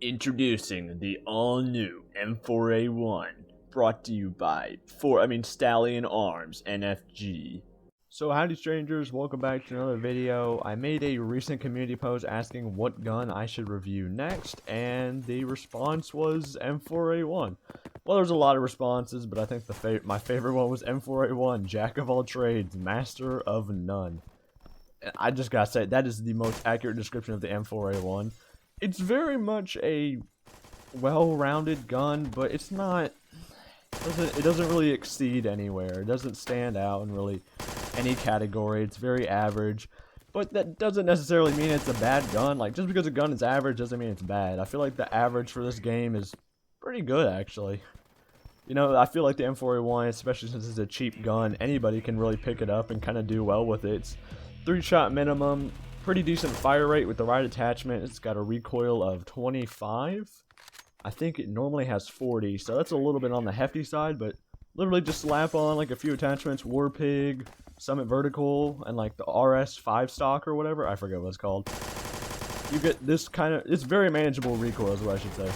Introducing the all-new M4A1, brought to you by Stallion Arms NFG. So howdy strangers, welcome back to another video. I made a recent community post asking what gun I should review next, and the response was M4A1. Well, there's a lot of responses, but I think my favorite one was M4A1, Jack of all trades, master of none. I just gotta say, that is the most accurate description of the M4A1. It's very much a well-rounded gun, but it's not, it doesn't really exceed anywhere. It doesn't stand out in really any category. It's very average, but that doesn't necessarily mean it's a bad gun. Like, just because a gun is average doesn't mean it's bad. I feel like the average for this game is pretty good, actually. You know, I feel like the M4A1, especially since it's a cheap gun, anybody can really pick it up and kind of do well with it. It's 3-shot minimum. Pretty decent fire rate with the right attachment. It's got a recoil of 25. I think it normally has 40, so that's a little bit on the hefty side, but literally just slap on like a few attachments, War Pig, Summit Vertical, and like the RS5 stock or whatever. I forget what it's called. You get this kind of, it's very manageable recoil is what I should say.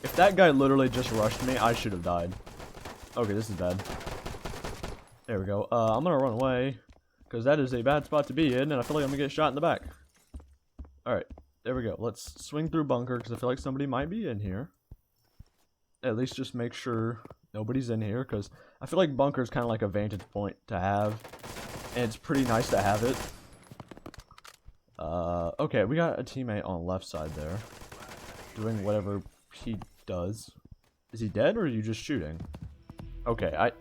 If that guy literally just rushed me, I should have died. Okay, this is bad. There we go. I'm gonna run away, because that is a bad spot to be in, and I feel like I'm going to get shot in the back. Alright, there we go. Let's swing through bunker, because I feel like somebody might be in here. At least just make sure nobody's in here, because I feel like bunker is kind of like a vantage point to have, and it's pretty nice to have it. Okay, we got a teammate on the left side there, doing whatever he does. Is he dead, or are you just shooting? Okay,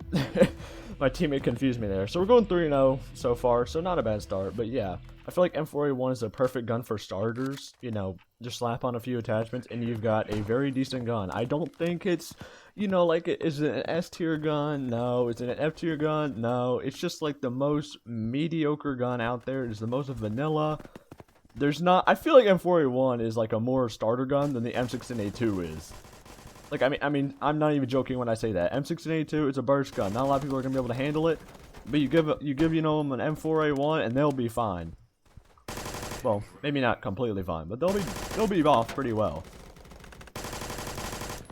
my teammate confused me there. So we're going 3-0 so far, so not a bad start. But yeah, I feel like M4A1 is a perfect gun for starters. You know, just slap on a few attachments and you've got a very decent gun. I don't think it's, you know, like, is it an S tier gun? No. Is it an F tier gun? No. It's just like the most mediocre gun out there. It's the most vanilla. There's not, I feel like M4A1 is like a more starter gun than the M16A2 is. Like, I mean, I'm not even joking when I say that. M16A2 is a burst gun. Not a lot of people are gonna be able to handle it, but you give you know them an M4A1 and they'll be fine. Well, maybe not completely fine, but they'll be off pretty well.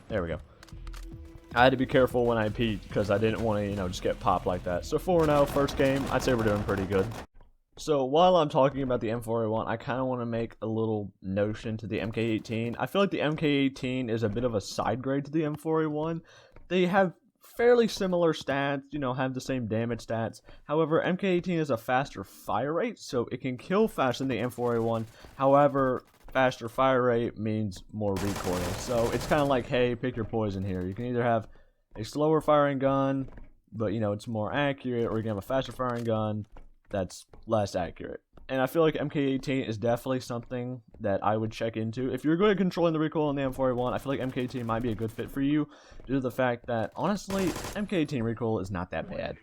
There we go. I had to be careful when I peeked because I didn't want to, you know, just get popped like that. So 4-0, first game. I'd say we're doing pretty good. So while I'm talking about the M4A1, I kind of want to make a little notion to the Mk18. I feel like the Mk18 is a bit of a side grade to the M4A1. They have fairly similar stats, you know, have the same damage stats. However, Mk18 is a faster fire rate, so it can kill faster than the M4A1. However, faster fire rate means more recoil. So it's kind of like, hey, pick your poison here. You can either have a slower firing gun, but, you know, it's more accurate, or you can have a faster firing gun that's less accurate. And I feel like Mk18 is definitely something that I would check into. If you're good at controlling the recoil on the M4A1, I feel like Mk18 might be a good fit for you, due to the fact that, honestly, Mk18 recoil is not that bad.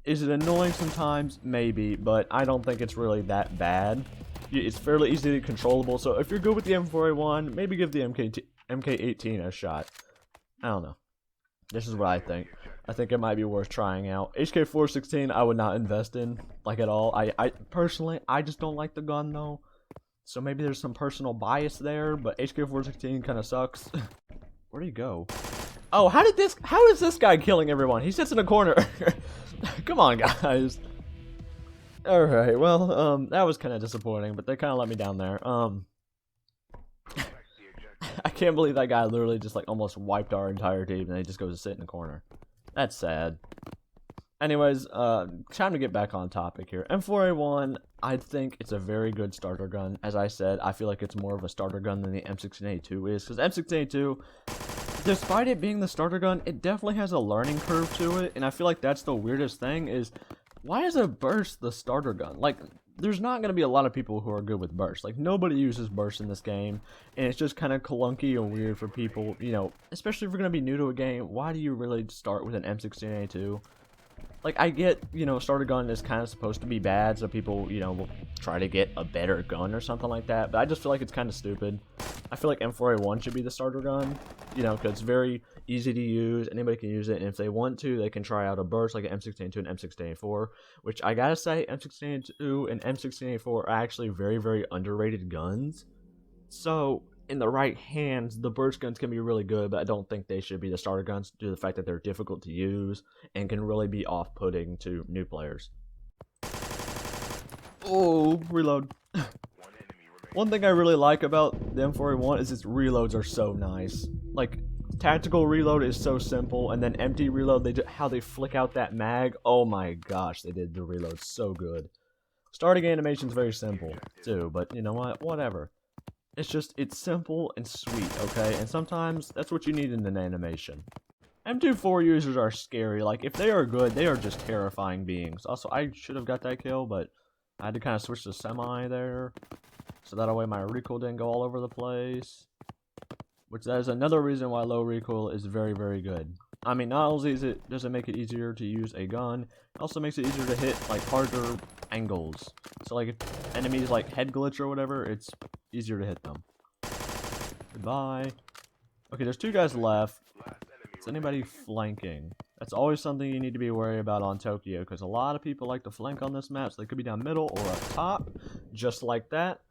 Is it annoying sometimes? Maybe, but I don't think it's really that bad. It's fairly easily controllable, so if you're good with the M4A1, maybe give the Mk18 a shot. I don't know. This is what I think. I think it might be worth trying out. HK416 I would not invest in, like, at all. I personally, I just don't like the gun, though. So maybe there's some personal bias there, but HK416 kind of sucks. Where'd he go? Oh, how is this guy killing everyone? He sits in a corner. Come on, guys. Alright, well, that was kind of disappointing, but they kind of let me down there. I can't believe that guy literally just, like, almost wiped our entire team, and he just goes to sit in the corner. That's sad. Anyways, time to get back on topic here. M4A1, I think it's a very good starter gun. As I said, I feel like it's more of a starter gun than the M16A2 is, because M16A2, despite it being the starter gun, it definitely has a learning curve to it, and I feel like that's the weirdest thing is, why is a burst the starter gun? Like, there's not going to be a lot of people who are good with burst. Like, nobody uses burst in this game, and it's just kind of clunky and weird for people, you know, especially if you're going to be new to a game. Why do you really start with an M16A2? Like, I get, you know, starter gun is kind of supposed to be bad, so people, you know, will try to get a better gun or something like that, but I just feel like it's kind of stupid. I feel like M4A1 should be the starter gun, you know, because it's very easy to use, anybody can use it, and if they want to, they can try out a burst like an M16A2 and M16A4, which I gotta say, M16A2 and M16A4 are actually very, very underrated guns. So, in the right hands, the burst guns can be really good, but I don't think they should be the starter guns due to the fact that they're difficult to use and can really be off-putting to new players. Oh, reload. One thing I really like about the M4A1 is its reloads are so nice. Like, tactical reload is so simple, and then empty reload, how they flick out that mag, oh my gosh, they did the reload so good. Starting animation is very simple, too, but you know what, whatever. It's simple and sweet, okay? And sometimes, that's what you need in an animation. M24 users are scary, like, if they are good, they are just terrifying beings. Also, I should have got that kill, but I had to kind of switch to semi there. So that way my recoil didn't go all over the place. Which that is another reason why low recoil is very, very good. I mean, not only does it make it easier to use a gun, it also makes it easier to hit, like, harder angles. So, like, if enemies, like, head glitch or whatever, it's easier to hit them. Goodbye. Okay, there's 2 guys left. Is anybody flanking? That's always something you need to be worried about on Tokyo, because a lot of people like to flank on this map, so they could be down middle or up top, just like that.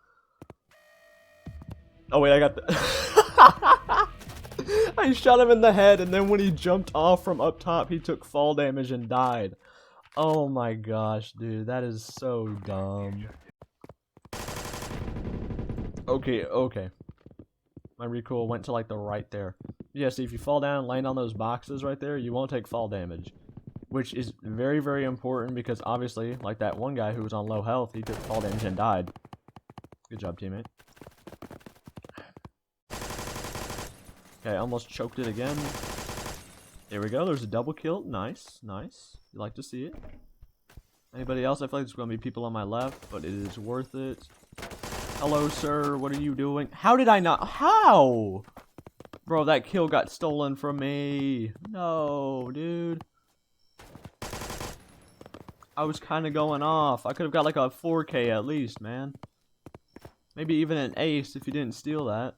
Oh wait, I got the I shot him in the head, and then when he jumped off from up top, he took fall damage and died. Oh my gosh, dude, that is so dumb. Okay. My recoil went to like the right there. Yeah, see, if you fall down and land on those boxes right there, you won't take fall damage. Which is very, very important because obviously, like that one guy who was on low health, he took fall damage and died. Good job, teammate. Okay, I almost choked it again. There we go, there's a double kill. Nice, nice. You like to see it. Anybody else? I feel like there's going to be people on my left, but it is worth it. Hello, sir. What are you doing? How did I not? How? Bro, that kill got stolen from me. No, dude. I was kind of going off. I could have got like a 4K at least, man. Maybe even an ace if you didn't steal that.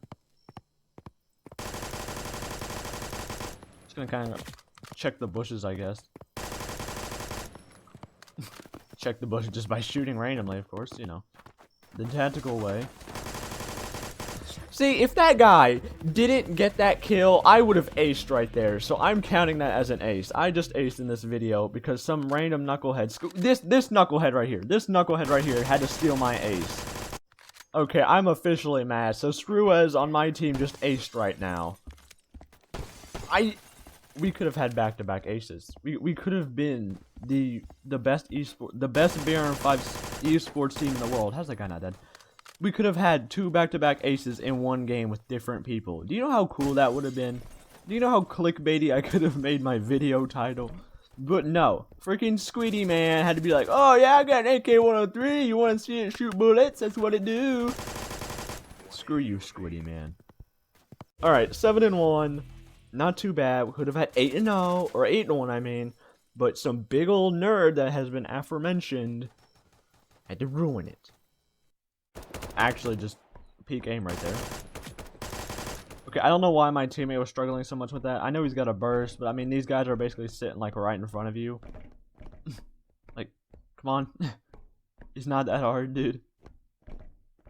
Just gonna kind of check the bushes, I guess. Check the bushes just by shooting randomly, of course, you know. The tactical way. See, if that guy didn't get that kill, I would have aced right there. So I'm counting that as an ace. I just aced in this video because some random knucklehead, this knucklehead right here, had to steal my ace. Okay, I'm officially mad. So Screwez on my team just aced right now. We could have had back-to-back aces. We could have been the best BRM5 esports team in the world. How's that guy not dead? We could have had 2 back-to-back aces in one game with different people. Do you know how cool that would have been? Do you know how clickbaity I could have made my video title? But no, freaking Squiddy man had to be like, oh yeah, I got an AK-103. You want to see it shoot bullets? That's what it do. Screw you, Squiddy man. All right, 7-1. Not too bad. We could have had 8-0 or 8-1, I mean. But some big old nerd that has been aforementioned had to ruin it. Actually, just peak aim right there. Okay, I don't know why my teammate was struggling so much with that. I know he's got a burst, but I mean, these guys are basically sitting like right in front of you. Like, come on. It's not that hard, dude.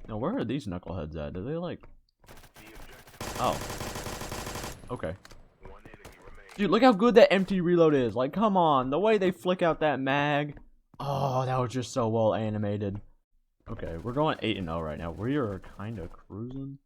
Now, where are these knuckleheads at? Do they like... Oh. Okay. Dude, look how good that empty reload is. Like, come on. The way they flick out that mag. Oh, that was just so well animated. Okay, we're going 8-0 right now. We are kind of cruising.